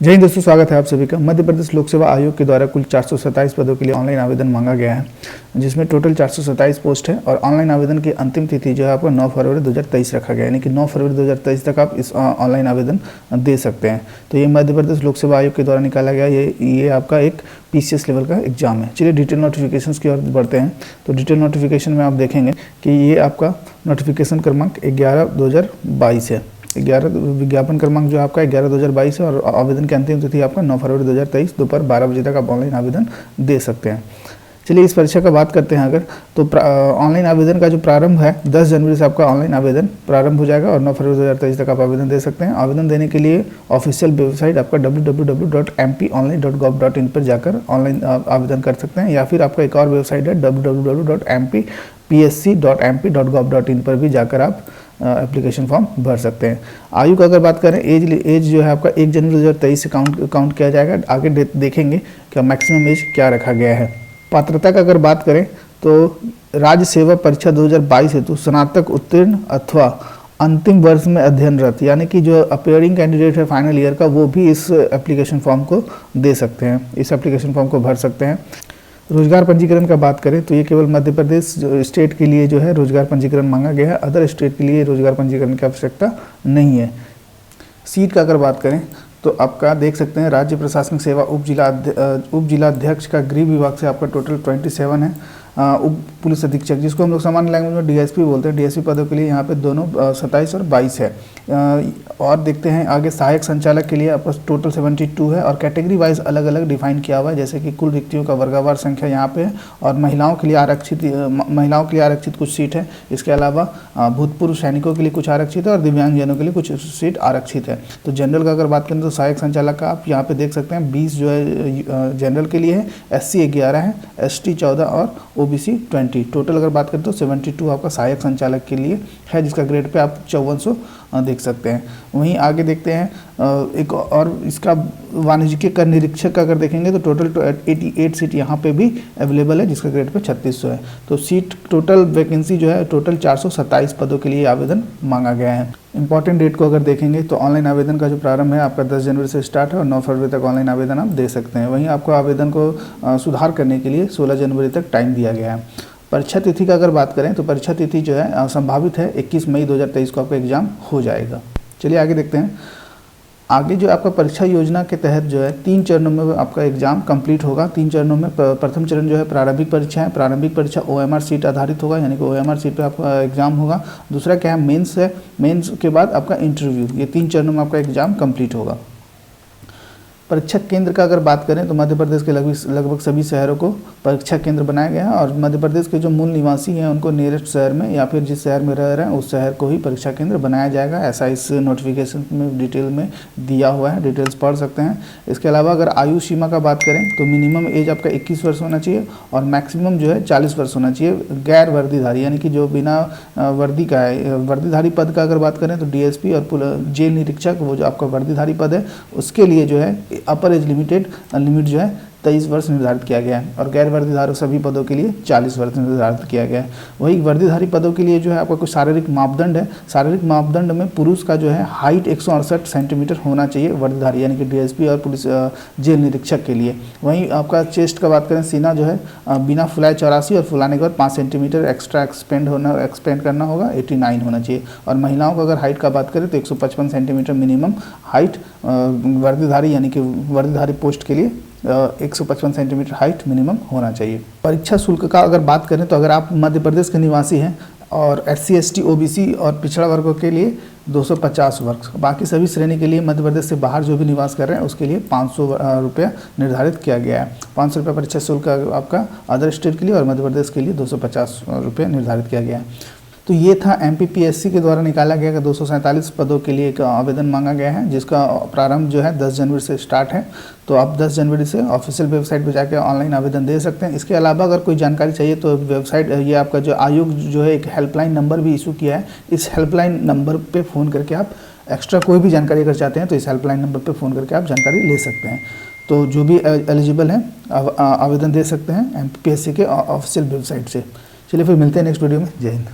जय हिंद दोस्तों, स्वागत है आप सभी का। मध्य प्रदेश लोक सेवा आयोग के द्वारा कुल 427 पदों के लिए ऑनलाइन आवेदन मांगा गया है, जिसमें टोटल 427 पोस्ट है और ऑनलाइन आवेदन की अंतिम तिथि जो है आपको 9 फरवरी 2023 रखा गया है, यानी कि 9 फरवरी 2023 तक आप इस ऑनलाइन आवेदन दे सकते हैं। तो ये मध्य प्रदेश लोक सेवा आयोग के द्वारा निकाला गया ये आपका एक PCS लेवल का एग्जाम है। चलिए डिटेल नोटिफिकेशन की ओर बढ़ते हैं। तो डिटेल नोटिफिकेशन में आप देखेंगे कि ये आपका नोटिफिकेशन क्रमांक 11/2022 है। 11 विज्ञापन क्रमांक जो आपका 11/2022 है और आवेदन की अंतिम तिथि आपका 9 फरवरी 2023 दोपहर 12 बजे तक आप ऑनलाइन आवेदन दे सकते हैं। चलिए इस परीक्षा का बात करते हैं अगर तो ऑनलाइन आवेदन का जो प्रारंभ है 10 जनवरी से आपका ऑनलाइन आवेदन प्रारंभ हो जाएगा और 9 फरवरी 2023 तक आप आवेदन दे सकते हैं। आवेदन देने के लिए ऑफिशियल वेबसाइट आपका www.mponline.gov.in पर जाकर ऑनलाइन आवेदन कर सकते हैं, या फिर आपका एक और वेबसाइट है www.mpsc.mp.gov.in पर भी जाकर आप एप्लीकेशन फॉर्म भर सकते हैं। आयु का अगर बात करें, एज जो है आपका 1 जनवरी 2023 से काउंट किया जाएगा। आगे देखेंगे कि मैक्सिमम एज क्या रखा गया है। पात्रता का अगर बात करें तो राज्य सेवा परीक्षा 2022 हेतु स्नातक उत्तीर्ण अथवा अंतिम वर्ष में अध्ययनरत, यानी कि जो अपेयरिंग कैंडिडेट है फाइनल ईयर का, वो भी इस एप्लीकेशन फॉर्म को दे सकते हैं, इस एप्लीकेशन फॉर्म को भर सकते हैं। रोजगार पंजीकरण का बात करें तो ये केवल मध्य प्रदेश स्टेट के लिए जो है रोजगार पंजीकरण मांगा गया है, अदर स्टेट के लिए रोजगार पंजीकरण की आवश्यकता नहीं है। सीट का अगर बात करें तो आपका देख सकते हैं राज्य प्रशासनिक सेवा उप जिला अध्यक्ष का गृह विभाग से आपका टोटल 27 है। उप पुलिस अधीक्षक, जिसको हम लोग सामान्य लैंग्वेज में DSP बोलते हैं, DSP पदों के लिए यहाँ पे दोनों 27 और 22 है। और देखते हैं आगे सहायक संचालक के लिए आपका टोटल 72 है और कैटेगरी वाइज अलग अलग डिफाइन किया हुआ है, जैसे कि कुल रिक्तियों का वर्गवार संख्या यहाँ पे है और महिलाओं के लिए आरक्षित कुछ सीट है। इसके अलावा भूतपूर्व सैनिकों के लिए कुछ आरक्षित है और दिव्यांगजनों के लिए कुछ सीट आरक्षित है। तो जनरल का अगर बात करें तो सहायक संचालक का आप यहाँ पे देख सकते हैं 20 जो है जनरल के लिए है, SC 11 है, ST 14 और OBC 20। टोटल अगर बात करें तो 72 आपका सहायक संचालक के लिए है, जिसका ग्रेड पे आप 5400 देख सकते हैं। वहीं आगे देखते हैं एक और इसका वाणिज्यिक कर निरीक्षक का अगर देखेंगे तो टोटल 88 सीट यहाँ पे भी अवेलेबल है, जिसका ग्रेड पे 3600 है। तो सीट टोटल वैकेंसी जो है टोटल 427 पदों के लिए आवेदन मांगा गया है। इंपॉर्टेंट डेट को अगर देखेंगे तो ऑनलाइन आवेदन का जो प्रारंभ है आपका 10 जनवरी से स्टार्ट है और 9 फरवरी तक ऑनलाइन आवेदन आप दे सकते हैं। वहीं आपको आवेदन को सुधार करने के लिए 16 जनवरी तक टाइम दिया गया है। परीक्षा तिथि का अगर बात करें तो परीक्षा तिथि जो है संभावित है 21 मई 2023 को आपका एग्जाम हो जाएगा। चलिए आगे देखते हैं। आगे जो आपका परीक्षा योजना के तहत जो है 3 चरणों में आपका एग्जाम कंप्लीट होगा। 3 चरणों में प्रथम चरण जो है प्रारंभिक परीक्षा है। प्रारंभिक परीक्षा OMR सीट आधारित होगा, यानी कि OMR सीट पे आपका एग्जाम होगा। दूसरा क्या है, मेंस है। मेंस के बाद आपका इंटरव्यू। ये 3 चरणों में आपका एग्जाम कंप्लीट होगा। परीक्षा केंद्र का अगर बात करें तो मध्य प्रदेश के लगभग सभी शहरों को परीक्षा केंद्र बनाया गया है और मध्य प्रदेश के जो मूल निवासी हैं उनको नियरेस्ट शहर में या फिर जिस शहर में रह रहे हैं उस शहर को ही परीक्षा केंद्र बनाया जाएगा। ऐसा इस नोटिफिकेशन में डिटेल में दिया हुआ है, डिटेल्स पढ़ सकते हैं। इसके अलावा अगर आयु सीमा का बात करें तो मिनिमम एज आपका 21 वर्ष होना चाहिए और मैक्सिमम जो है 40 वर्ष होना चाहिए। गैर वर्दीधारी, यानी कि जो बिना वर्दी का है, वर्दीधारी पद का अगर बात करें तो DSP और जेल निरीक्षक, वो जो आपका वर्दीधारी पद है उसके लिए जो है अपर एज लिमिट जो है 23 वर्ष निर्धारित किया गया है और गैर वर्दीधारी सभी पदों के लिए 40 वर्ष निर्धारित किया गया है। वही वर्दीधारी पदों के लिए जो है आपका कुछ शारीरिक मापदंड है। शारीरिक मापदंड में पुरुष का जो है हाइट 168 सेंटीमीटर होना चाहिए वर्दीधारी, यानी कि DSP और पुलिस जेल निरीक्षक के लिए। वहीं आपका चेस्ट का बात करें, सीना जो है बिना फुलाए 84 और फुलाने के बाद 5 सेंटीमीटर एक्स्ट्रा एक्सपेंड करना होगा, 89 होना चाहिए। और महिलाओं को अगर हाइट का बात करें तो 155 सेंटीमीटर मिनिमम हाइट वर्दीधारी, यानी कि वर्दीधारी पोस्ट के लिए 155 सेंटीमीटर हाइट मिनिमम होना चाहिए। परीक्षा शुल्क का अगर बात करें तो अगर आप मध्य प्रदेश के निवासी हैं और SC ST OBC और पिछड़ा वर्गों के लिए 250 वर्ष, बाकी सभी श्रेणी के लिए मध्य प्रदेश से बाहर जो भी निवास कर रहे हैं उसके लिए 500 रुपया निर्धारित किया गया है। 500 रुपये परीक्षा शुल्क आपका अदर स्टेट के लिए और मध्य प्रदेश के लिए 250 रुपये निर्धारित किया गया है। तो ये था MPPSC के द्वारा निकाला गया कि 247 पदों के लिए एक आवेदन मांगा गया है, जिसका प्रारंभ जो है 10 जनवरी से स्टार्ट है। तो आप 10 जनवरी से ऑफिशियल वेबसाइट पर जाकर ऑनलाइन आवेदन दे सकते हैं। इसके अलावा अगर कोई जानकारी चाहिए तो वेबसाइट, ये आपका जो आयोग जो है एक हेल्पलाइन नंबर भी इशू किया है। इस हेल्पलाइन नंबर पर फ़ोन करके आप एक्स्ट्रा कोई भी जानकारी अगर चाहते हैं तो इस हेल्पलाइन नंबर पर फ़ोन करके आप जानकारी ले सकते हैं। तो जो भी एलिजिबल हैं आवेदन दे सकते हैं MPPSC के ऑफिशियल वेबसाइट से। चलिए फिर मिलते हैं नेक्स्ट वीडियो में। जय हिंद।